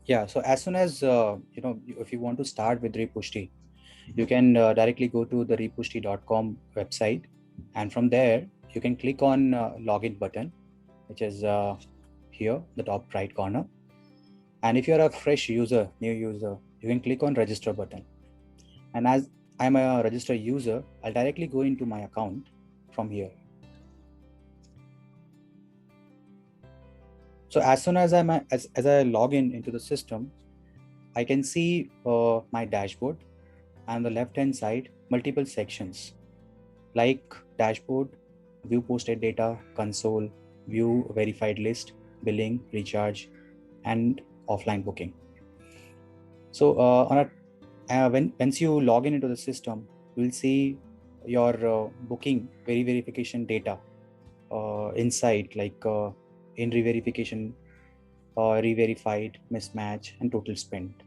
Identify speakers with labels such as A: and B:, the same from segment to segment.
A: Yeah, so as soon as if you want to start with Repushti, you can directly go to the repushti.com website, and from there you can click on login button, which is here, the top right corner. And if you're a fresh user, new user, you can click on register button. And as I'm a registered user, I'll directly go into my account from here. So as soon as as I log in into the system, I can see my dashboard, and on the left hand side multiple sections like dashboard, view posted data, console, view verified list, billing, recharge, and offline booking. So once you log in into the system, you will see your booking verification data inside, like in re-verification, re-verified, mismatch, and total spent.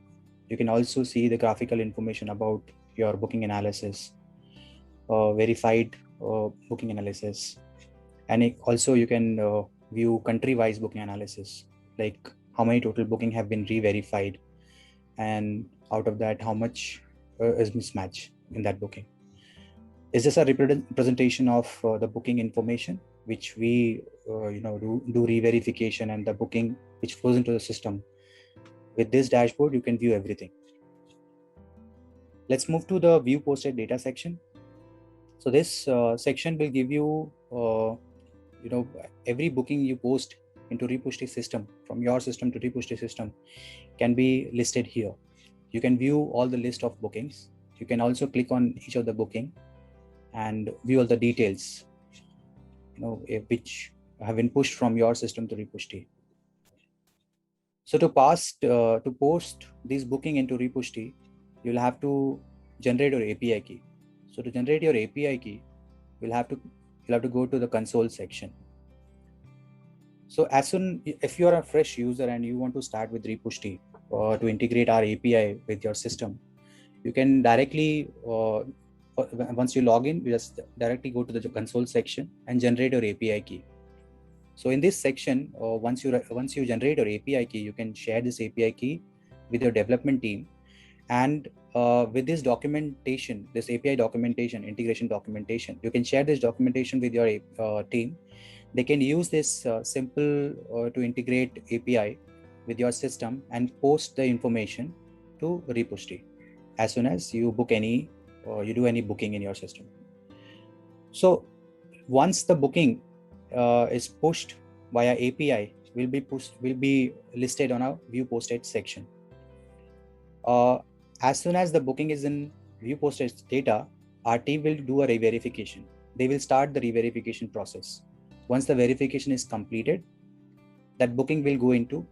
A: You can also see the graphical information about your booking analysis, verified booking analysis, and also you can view country-wise booking analysis, like how many total booking have been re-verified, and out of that how much is mismatch in that booking. Is this a representation of the booking information which we do re-verification, and the booking which flows into the system? With this dashboard you can view everything. Let's move to the view posted data section. So this section will give you every booking you post into Repushti system, from your system to Repushti system, can be listed here. You can view all the list of bookings. You can also click on each of the booking and view all the details, which have been pushed from your system to Repushti. So to post this booking into Repushti, you'll have to generate your API key. So to generate your API key, you'll have to go to the console section. So if you're a fresh user and you want to start with Repushti to integrate our API with your system, you can directly, once you log in, you just directly go to the console section and generate your API key. So in this section, once you generate your API key, you can share this API key with your development team, and with this documentation, this API documentation, integration documentation, you can share this documentation with your team. They can use this simple to integrate API with your system and post the information to Repushti as soon as you you do any booking in your system. So once the booking is pushed via API, will be listed on a view posted section. As soon as the booking is in view posted data, our team will do a re-verification. They will start the re-verification process. Once the verification is completed, that booking will go into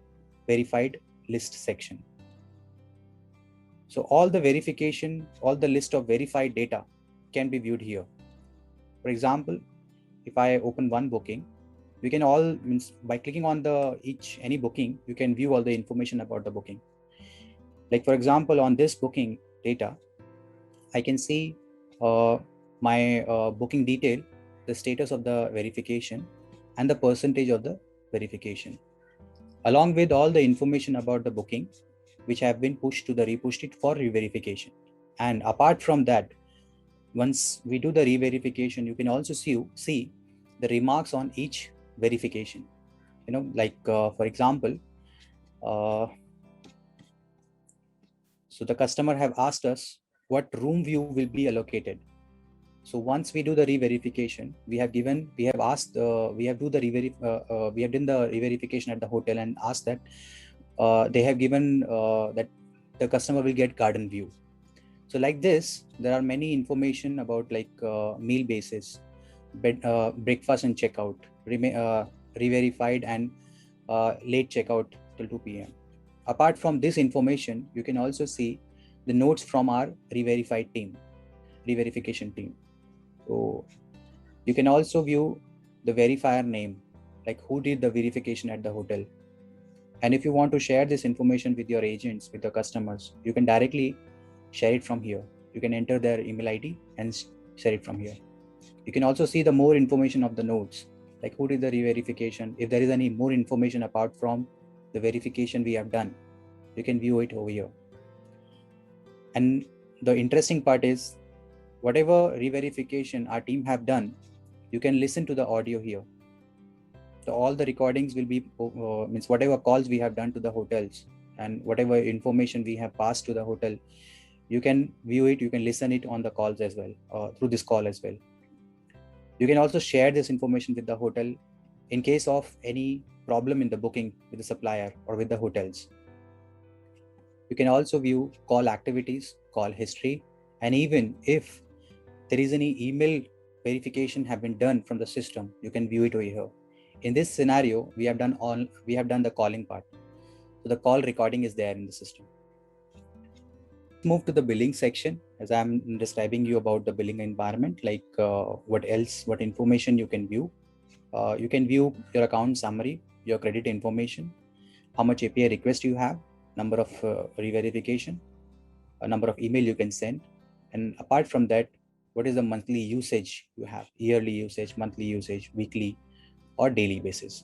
A: verified list section. So all the list of verified data can be viewed here. For example, if I open one booking, we can by clicking on any booking, you can view all the information about the booking. Like for example, on this booking data, I can see my booking detail, the status of the verification, and the percentage of the verification, along with all the information about the booking which have been pushed to the Repushti for re-verification. And apart from that, once we do the re-verification, you can also see the remarks on each verification. For example, so the customer have asked us what room view will be allocated. So once we do the re-verification, we have done the re-verification at the hotel and asked that they have given that the customer will get garden view. So like this, there are many information about meal basis, breakfast and checkout, re-verified and late checkout till 2 p.m. Apart from this information, you can also see the notes from our re-verification team. So you can also view the verifier name, like who did the verification at the hotel. And if you want to share this information with your agents, with the customers, you can directly share it from here. You can enter their email ID and share it from here. You can also see the more information of the notes, like who did the re-verification, if there is any more information apart from the verification we have done. You can view it over here. And the interesting part is, whatever re-verification our team have done, you can listen to the audio here. So all the recordings will be means whatever calls we have done to the hotels and whatever information we have passed to the hotel, you can view it, you can listen it on the calls as well, through this call as well. You can also share this information with the hotel in case of any problem in the booking with the supplier or with the hotels. You can also view call activities, call history, and even if there is any email verification have been done from the system, you can view it over here. In this scenario, we have done the calling part. So the call recording is there in the system. Move to the billing section, as I'm describing you about the billing environment, like what information you can view. You can view your account summary, your credit information, how much API request you have, number of re-verification, a number of email you can send, and apart from that, what is the monthly usage you have, yearly usage, monthly usage, weekly or daily basis.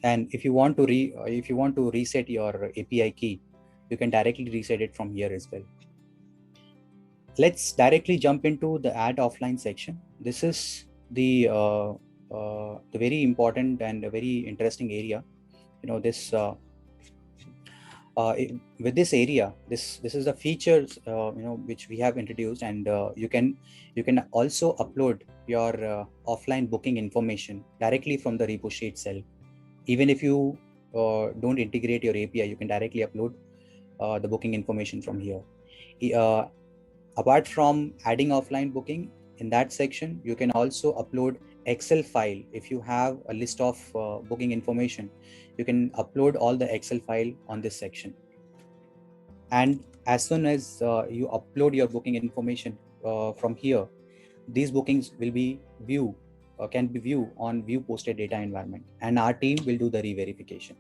A: And if you want to reset your API key, you can directly reset it from here as well. Let's directly jump into the add offline section. This is the very important and a very interesting area. This with this area, this is the features which we have introduced, and you can also upload your offline booking information directly from the Repushti itself. Even if you don't integrate your API, you can directly upload the booking information from here. Apart from adding offline booking, in that section you can also upload Excel file. If you have a list of booking information, you can upload all the Excel file on this section. And as soon as you upload your booking information from here, these bookings will be can be viewed on view posted data environment, and our team will do the re-verification.